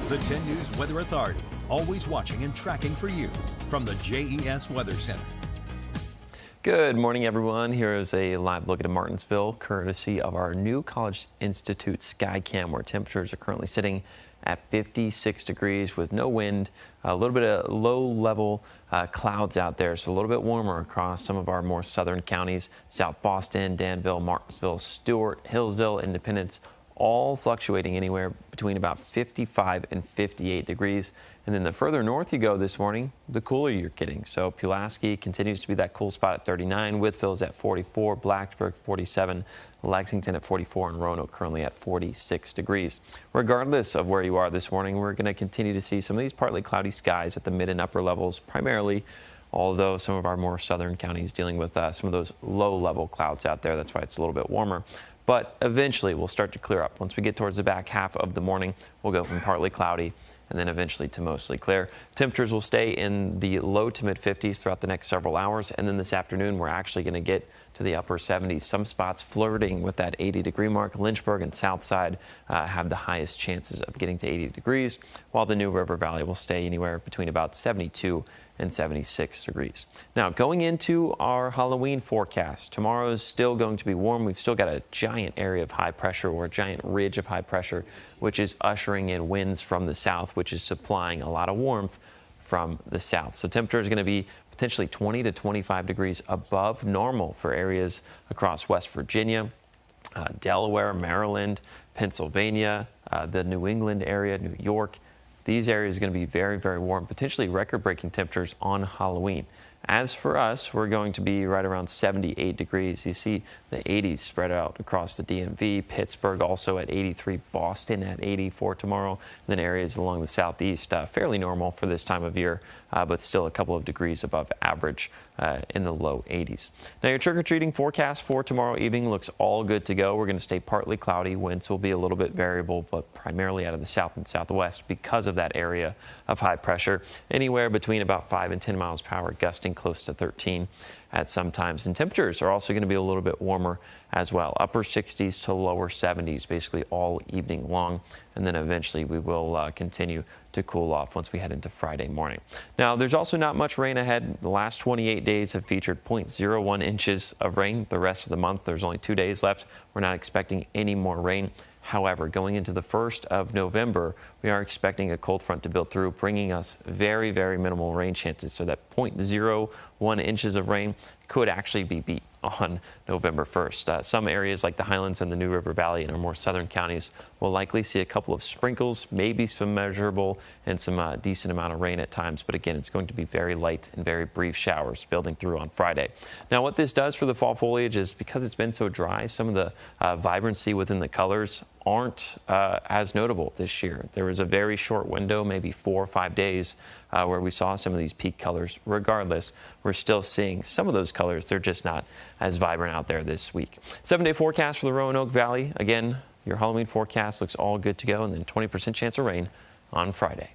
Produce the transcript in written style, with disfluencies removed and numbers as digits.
The 10 News Weather Authority, always watching and tracking for you from the JES Weather Center. Good morning, everyone. Here is a live look at Martinsville, courtesy of our new College Institute Skycam, where temperatures are currently sitting at 56 degrees with no wind, a little bit of low-level clouds out there, so a little bit warmer across some of our more southern counties. South Boston, Danville, Martinsville, Stewart, Hillsville, Independence, all fluctuating anywhere between about 55 and 58 degrees. And then the further north you go this morning, the cooler you're getting. So Pulaski continues to be that cool spot at 39, Wytheville's at 44, Blacksburg 47, Lexington at 44, and Roanoke currently at 46 degrees. Regardless of where you are this morning, we're going to continue to see some of these partly cloudy skies at the mid and upper levels primarily, although some of our more southern counties dealing with some of those low-level clouds out there. That's why it's a little bit warmer. But eventually we'll start to clear up. Once we get towards the back half of the morning, we'll go from partly cloudy and then eventually to mostly clear. Temperatures will stay in the low to mid 50s throughout the next several hours. And then this afternoon, we're actually going to get to the upper 70s. Some spots flirting with that 80-degree mark. Lynchburg and Southside have the highest chances of getting to 80 degrees, while the New River Valley will stay anywhere between about 72 and 76 degrees. Now, going into our Halloween forecast, tomorrow is still going to be warm. We've still got a giant area of high pressure, or a giant ridge of high pressure, which is ushering in winds from the south, which is supplying a lot of warmth from the south. So temperature is going to be potentially 20 to 25 degrees above normal for areas across West Virginia, Delaware, Maryland, Pennsylvania, the New England area, New York. These areas are going to be very, very warm, potentially record-breaking temperatures on Halloween. As for us, we're going to be right around 78 degrees. You see the 80s spread out across the DMV, Pittsburgh also at 83, Boston at 84 tomorrow, and then areas along the southeast, fairly normal for this time of year, but still a couple of degrees above average in the low 80s. Now, your trick-or-treating forecast for tomorrow evening looks all good to go. We're going to stay partly cloudy. Winds will be a little bit variable, but primarily out of the south and southwest because of that area of high pressure, anywhere between about 5 and 10 miles per hour, gusting close to 13 at some times. And temperatures are also going to be a little bit warmer as well, upper 60s to lower 70s basically all evening long. And then eventually we will continue to cool off once we head into Friday morning. Now, there's also not much rain ahead. The last 28 days have featured 0.01 inches of rain. The rest of the month, there's only 2 days left. We're not expecting any more rain. However, going into the 1st of November, we are expecting a cold front to build through, bringing us very, very minimal rain chances. So that 0.01 inches of rain could actually be beat on November 1st. Some areas like the Highlands and the New River Valley in our more southern counties will likely see a couple of sprinkles, maybe some measurable and some decent amount of rain at times. But again, it's going to be very light and very brief showers building through on Friday. Now, what this does for the fall foliage is, because it's been so dry, some of the vibrancy within the colors aren't as notable this year. There was a very short window, maybe 4 or 5 days, where we saw some of these peak colors. Regardless, we're still seeing some of those colors. They're just not as vibrant out there this week. 7-day forecast for the Roanoke Valley. Again, your Halloween forecast looks all good to go, and then 20% chance of rain on Friday.